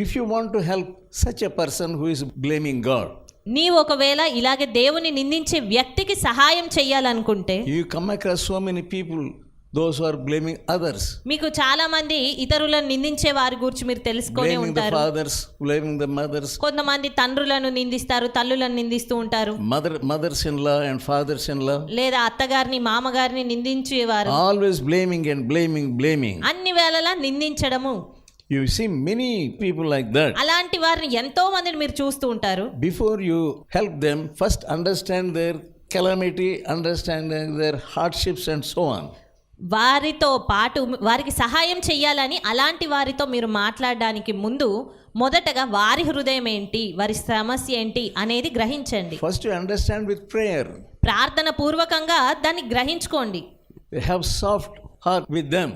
If you want to help such a person who is blaming God, నీవు ఒకవేళ ఇలాగే దేవుని నిందించే వ్యక్తికి సహాయం చేయాలనుకుంటే, you come across so many people, those who are blaming others, మీకు చాలా మంది ఇతరులను నిందించే వారి గురించి మీరు తెలుసుకొని blaming the ఉంటారు. fathers, blaming the mothers, కొంతమంది తండ్రులను నిందిస్తారు, తల్లులను నిందిస్తూ ఉంటారు, mothers-in-law and fathers-in-law, లేదా అత్తగారిని మామగారిని నిందించేవారు. always blaming and blaming. అన్ని వేళలా నిందించడము. You see many people like that. అలాంటి వారిని ఎంతో మందిని మీరు చూస్తూ ఉంటారు. Before you help them, first understand their calamity, understand their hardships and so on. వారితో పాటు వారికి సహాయం చేయాలని అలాంటి వారితో మీరు మాట్లాడడానికి ముందు మొదటగా వారి హృదయం ఏంటి, వారి సమస్య ఏంటి అనేది గ్రహించండి. First you understand with prayer. ప్రార్థన పూర్వకంగా దాన్ని గ్రహించుకోండి. Have soft heart with them.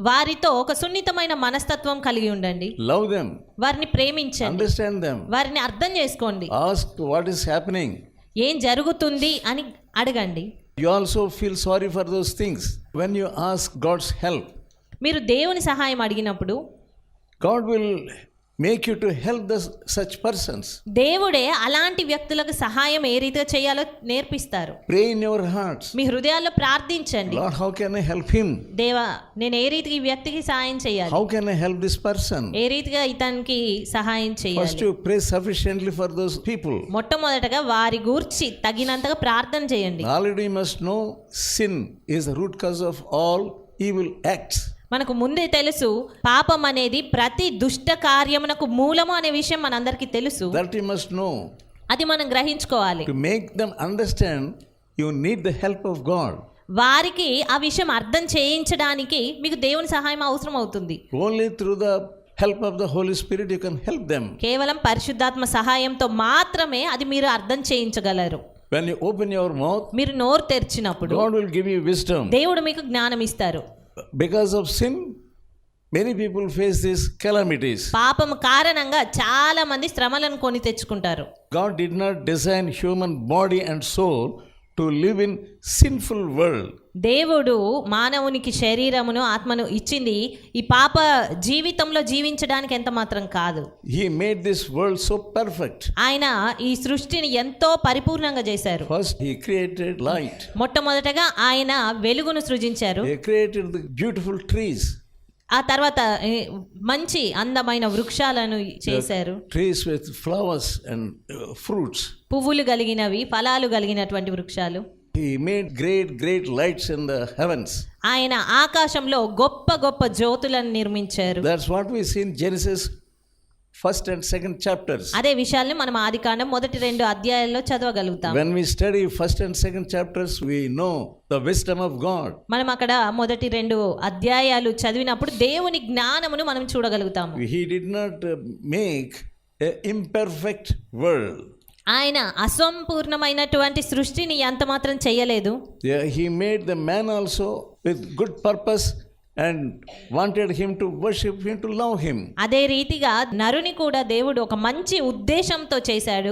వారితో ఒక సున్నితమైన మనస్తత్వం కలిగి ఉండండి. Love them. వారిని ప్రేమించండి. Understand them. వారిని అర్థం చేసుకోండి. Ask what is happening. ఏం జరుగుతుంది అని అడగండి. You also feel sorry for those things. When you ask God's help, మీరు దేవుని సహాయం అడిగినప్పుడు God will make you to help such persons. దేవుడే అలాంటి వ్యక్తులకు సహాయం ఏ రీతిగా చేయాలో నేర్పిస్తారు. Pray in your hearts. మీ హృదయాల్లో ప్రార్థించండి. Lord, how can I help him? దేవా, నేను ఏ రీతిగా ఈ వ్యక్తికి సహాయం చేయాలి, How can I help this person? ఏ రీతిగా ఇతనికి సహాయం First చేయాలి. you pray sufficiently for those people. మొట్టమొదటగా వారి గూర్చి తగినంతగా ప్రార్థన చేయండి. Already you must know sin is the root cause of all evil acts. మనకు ముందే తెలుసు, పాపం అనేది ప్రతి దుష్ట కార్యమునకు మూలము అనే విషయం మనందరికీ తెలుసు. That you must know. అది మనం గ్రహించుకోవాలి. To make them understand, you need the help of God. వారికి ఆ విషయం అర్థం చేయించడానికి మీకు దేవుని సహాయం అవసరం అవుతుంది. Only through the help of the Holy Spirit you can help them. కేవలం పరిశుద్ధాత్మ సహాయంతో మాత్రమే అది మీరు అర్థం చేయించగలరు. When you open your mouth, మీరు నోరు తెరిచినప్పుడు God will give you wisdom. దేవుడు మీకు జ్ఞానం ఇస్తారు. Because of sin, many people face these calamities. పాపము కారణంగా చాలా మంది శ్రమలను కొని తెచ్చుకుంటారు. God did not design human body and soul to live in sinful world. దేవుడు మానవునికి శరీరమును ఆత్మను ఇచ్చింది ఈ పాప జీవితంలో జీవించడానికి ఎంత మాత్రం కాదు. He made this world so perfect. ఆయన ఈ సృష్టిని ఎంతో పరిపూర్ణంగా చేశారు. First he created light. మొట్టమొదటగా ఆయన వెలుగును సృజించారు. He created the beautiful trees. ఆ తర్వాత మంచి అందమైన వృక్షాలను చేశారు. Trees with flowers and fruits. పువ్వులు కలిగినవి, ఫలాలు కలిగినటువంటి వృక్షాలు. He made great lights in the heavens. ఆయన ఆకాశంలో గొప్ప గొప్ప జ్యోతులను నిర్మించారు. That's what we see in Genesis 1st and 2nd chapters. అదే విషయాల్ని మనం ఆదికాండం మొదటి 2 అధ్యాయాల్లో చదవగలుగుతాం. When we study 1st and 2nd chapters, we know the wisdom of God. మనం అక్కడ మొదటి 2 అధ్యాయాలు చదివినప్పుడు దేవుని జ్ఞానమును మనం చూడగలుగుతాము. He did not make an imperfect world. ఆయన అసంపూర్ణమైనటువంటి సృష్టిని ఎంత మాత్రం చేయలేదు. Yeah, he made the man also with good purpose and wanted him to worship him, to love him. అదే రీతిగా నరుని కూడా దేవుడు ఒక మంచి ఉద్దేశంతో చేశాడు.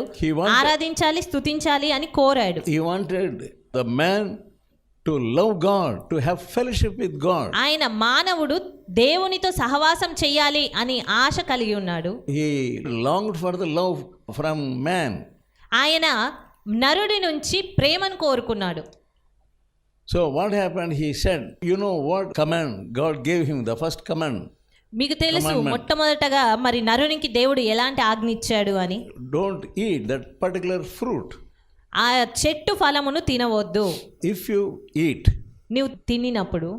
ఆరాధించాలి, స్తుతించాలి అని కోరాడు. He wanted the man to love God, to have fellowship with God. ఆయన మానవుడు దేవునితో సహవాసం చేయాలి అని ఆశ కలిగి ఉన్నాడు. He longed for the love from man. ఆయన నరుడి నుంచి ప్రేమను కోరుకున్నాడు. So what happened? He said, you know what command God gave him, the first command. మీకు తెలుసు మొట్టమొదటగా మరి నరునికి దేవుడు ఎలాంటి ఆజ్ఞ ఇచ్చాడు అని. Don't eat that particular fruit. ఆ చెట్టు ఫలమును తినవద్దు. If you eat, నువ్వు తినినప్పుడు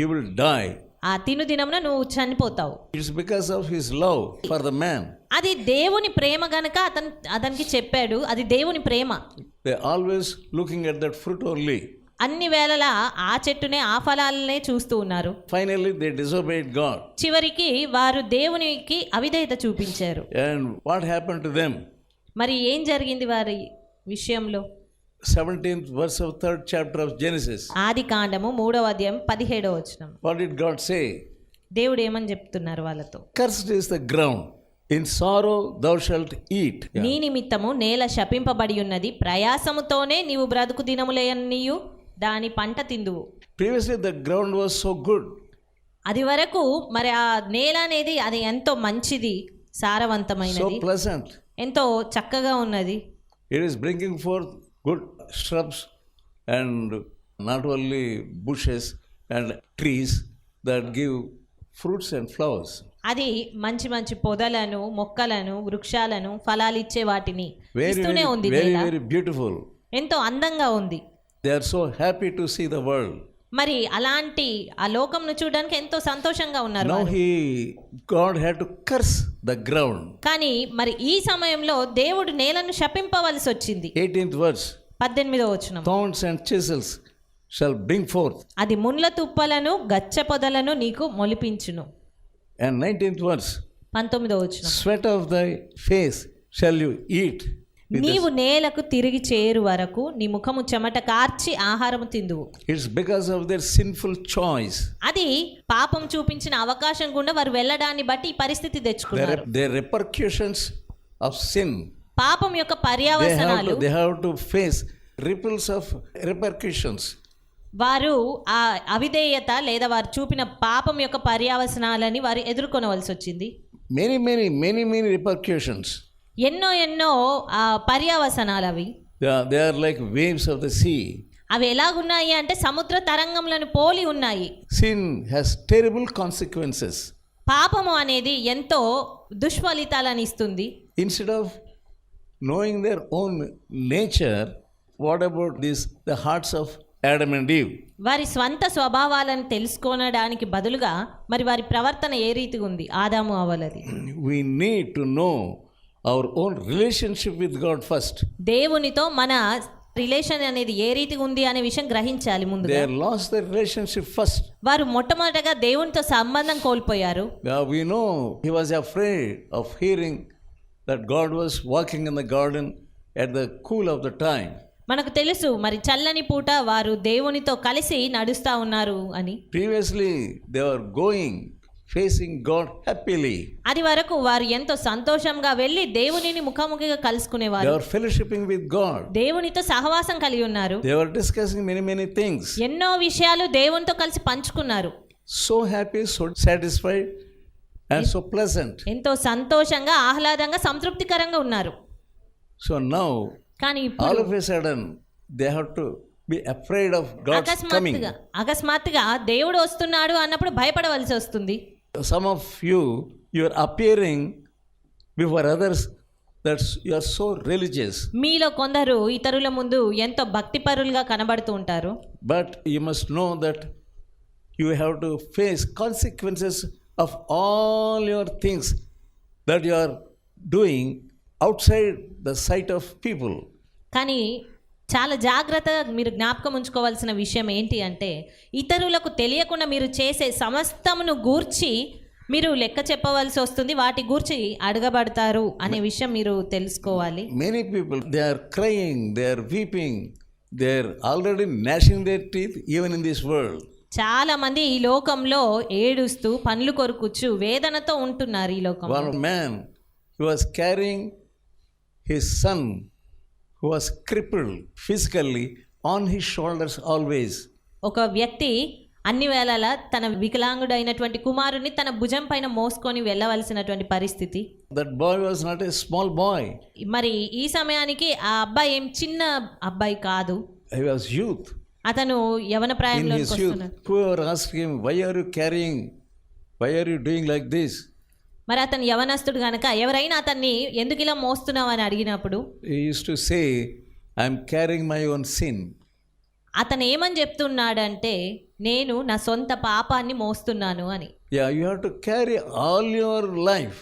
you will die. ఆ దినమున నువ్వు చనిపోతావు. It's because of his love for the man. అది దేవుని ప్రేమ గనక అతనికి చెప్పాడు. అది దేవుని ప్రేమ. They always looking at that fruit only. అన్ని వేళలా ఆ చెట్టునే, ఆ ఫలాలనే చూస్తూ ఉన్నారు. Finally they disobeyed God. చివరికి వారు దేవునికి అవిధేయత చూపించారు. And what happened to them? మరి ఏం జరిగింది వారి విషయంలో? 17th verse of 3rd chapter of Genesis. ఆదికాండము 3వ అధ్యాయం 17వ వచనం. What did God say? దేవుడు ఏమని చెప్తున్నారు వాళ్ళతో? Cursed is the ground, in sorrow thou shalt eat. నీ నిమిత్తము నేల శపింపబడి ఉన్నది, ప్రయాసముతోనే నీవు బ్రతుకు దినములయన్నీయు దాని పంట తిందువు. Previously the ground was so good. అది వరకు మరి ఆ నేల అనేది అది ఎంతో మంచిది. సారవంతమైనది, pleasant. ఎంతో చక్కగా ఉన్నది. It is bringing forth good shrubs and not only bushes and trees that give fruits and flowers. అది మంచి మంచి పొదలను, మొక్కలను, వృక్షాలను, ఫలాలు ఇచ్చే వాటిని Very, ఇస్తూనే very, ఉంది. very, నేల very beautiful. ఎంతో అందంగా ఉంది. They are so happy to see the world. మరి అలాంటి ఆ లోకంను చూడడానికి ఎంతో సంతోషంగా ఉన్నారు Now వారు. God had to curse the ground. కానీ మరి ఈ సమయంలో దేవుడు నేలను శపింపవలసి వచ్చింది. 18th verse. 18వ వచనం. Thorns and chisels shall bring forth. అది ముళ్ళ తుప్పలను, గచ్చ పొదలను నీకు మొలిపించును. And 19th verse. 19వ వచనం. Sweat of thy face shall you eat. నీవు నేలకు తిరిగి చేరు వరకు నీ ముఖము చెమట కార్చి ఆహారము తిందువు. It's because of their sinful choice. అది పాపం చూపించిన అవకాశం గుండా వారు వెళ్ళడాన్ని బట్టి ఈ పరిస్థితి తెచ్చుకున్నారు. Their repercussions of sin. పాపం యొక్క పర్యవసనాలు They have to face ripples of repercussions. వారు ఆ అవిధేయత లేదా వారు చూపిన పాపం యొక్క పర్యవసనాలని వారు ఎదుర్కొనవలసి వచ్చింది. Many repercussions. ఎన్నో ఆ పర్యవసనాలు అవి. They are like waves of the sea. అవి ఎలాగున్నాయి అంటే సముద్ర తరంగంలను పోలి ఉన్నాయి. Sin has terrible consequences. పాపము అనేది ఎంతో దుష్ఫలితాలను ఇస్తుంది. Instead of knowing their own nature, what about the hearts of Adam and Eve? వారి స్వంత స్వభావాలను తెలుసుకోవడానికి బదులుగా మరి వారి ప్రవర్తన ఏ రీతిగా ఉంది ఆదాము అవ్వలది. We need to know our own relationship with God first. దేవునితో మన రిలేషన్ అనేది ఏ రీతిగా ఉంది అనే విషయం గ్రహించాలి ముందుగా. They lost their relationship first. వారు మొట్టమొదటగా దేవునితో సంబంధం కోల్పోయారు. We know he was afraid of hearing that God was walking in the garden at the cool of the time. మనకు తెలుసు మరి చల్లని పూట వారు దేవునితో కలిసి నడుస్తా ఉన్నారు అని. Previously they were going facing God happily. అది వరకు వారు ఎంతో సంతోషంగా వెళ్ళి దేవునిని ముఖాముఖిగా కలుసుకునేవారు. They were fellowshipping with God. దేవునితో సహవాసం కలిగి ఉన్నారు. They were discussing many things. ఎన్నో విషయాలు దేవునితో కలిసి పంచుకున్నారు. So happy, so satisfied and so pleasant. ఎంతో సంతోషంగా, ఆహ్లాదంగా, సంతృప్తికరంగా ఉన్నారు. So now కానీ all of a sudden they have to be afraid of God's coming. అకస్మాత్తుగా దేవుడు వస్తున్నాడు అన్నప్పుడు భయపడవలసి వస్తుంది. Some of you are appearing before others that you are so religious. మీలో కొందరు ఇతరుల ముందు ఎంతో భక్తిపరులుగా కనబడుతూ ఉంటారు. But you must know that you have to face consequences of all your things that you are doing outside the sight of people. కానీ చాలా జాగ్రత్తగా మీరు జ్ఞాపకం ఉంచుకోవాల్సిన విషయం ఏంటి అంటే ఇతరులకు తెలియకుండా మీరు చేసే సమస్తమును గూర్చి మీరు లెక్క చెప్పవలసి వస్తుంది. వాటి గూర్చి అడగబడతారు అనే విషయం మీరు తెలుసుకోవాలి. Many people, they are crying, they are weeping, they are already gnashing their teeth even in this world. చాలా మంది ఈ లోకంలో ఏడుస్తూ పండ్లు కొరుకుచ్చు వేదనతో ఉంటున్నారు ఈ లోకంలో. One man who was carrying his son who was crippled physically on his shoulders always. ఒక వ్యక్తి అన్ని వేళలా తన వికలాంగుడైనటువంటి కుమారుని తన భుజం పైన మోసుకొని వెళ్ళవలసినటువంటి పరిస్థితి. That boy was not a small boy. మరి ఈ సమయానికి ఆ అబ్బాయి ఏం చిన్న అబ్బాయి కాదు. He was youth. అతను యవన ప్రాయంలోకి వస్తున్నాడు. Whoever asked him, why are you carrying, why are you doing like this? మరి అతను యవనస్తుడు గనక ఎవరైనా అతన్ని ఎందుకు ఇలా మోస్తున్నావు అని అడిగినప్పుడు he used to say, I am carrying my own sin. అతను ఏమని చెప్తున్నాడంటే నేను నా సొంత పాపాన్ని మోస్తున్నాను అని. Yeah, you have to carry all your life.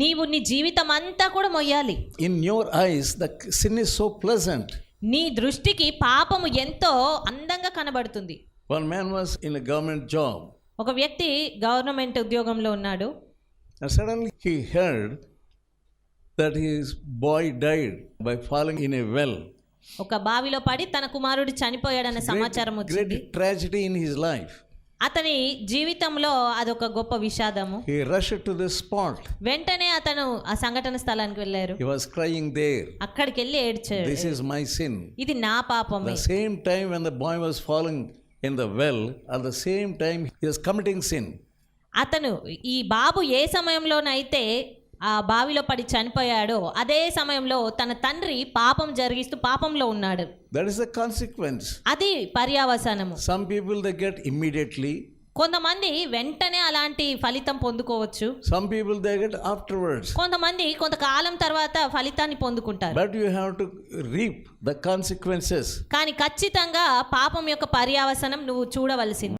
నీవు నీ జీవితం అంతా కూడా మొయ్యాలి. In your eyes the sin is so pleasant. నీ దృష్టికి పాపము ఎంతో అందంగా కనబడుతుంది. One man was in a government job. ఒక వ్యక్తి గవర్నమెంట్ ఉద్యోగంలో ఉన్నాడు. And suddenly he heard that his boy died by falling in a well. ఒక బావిలో పడి తన కుమారుడు చనిపోయాడన్న సమాచారం వచ్చింది. Great tragedy in his life. అతని జీవితంలో అదొక గొప్ప విషాదము. He rushed to the spot. వెంటనే అతను ఆ సంఘటన స్థలానికి వెళ్ళారు. He was crying there. అక్కడికి వెళ్ళి ఏడ్చాడు. This is my sin. ఇది నా పాపమే. The same time when the boy was falling in the well, at the same time he was committing sin. అతను ఈ బాబు ఏ సమయంలోనైతే ఆ బావిలో పడి చనిపోయాడో అదే సమయంలో తన తండ్రి పాపం జరిగిస్తూ పాపంలో ఉన్నాడు. That is the consequence. అది పర్యావసానము. Some people they get immediately, కొంతమంది వెంటనే అలాంటి ఫలితం పొందుకోవచ్చు, some people they get afterwards. కొంతమంది కొంతకాలం తర్వాత ఫలితాన్ని పొందుకుంటారు. But you have to reap the consequences. కానీ ఖచ్చితంగా పాపం యొక్క పర్యావసనం నువ్వు చూడవలసింది.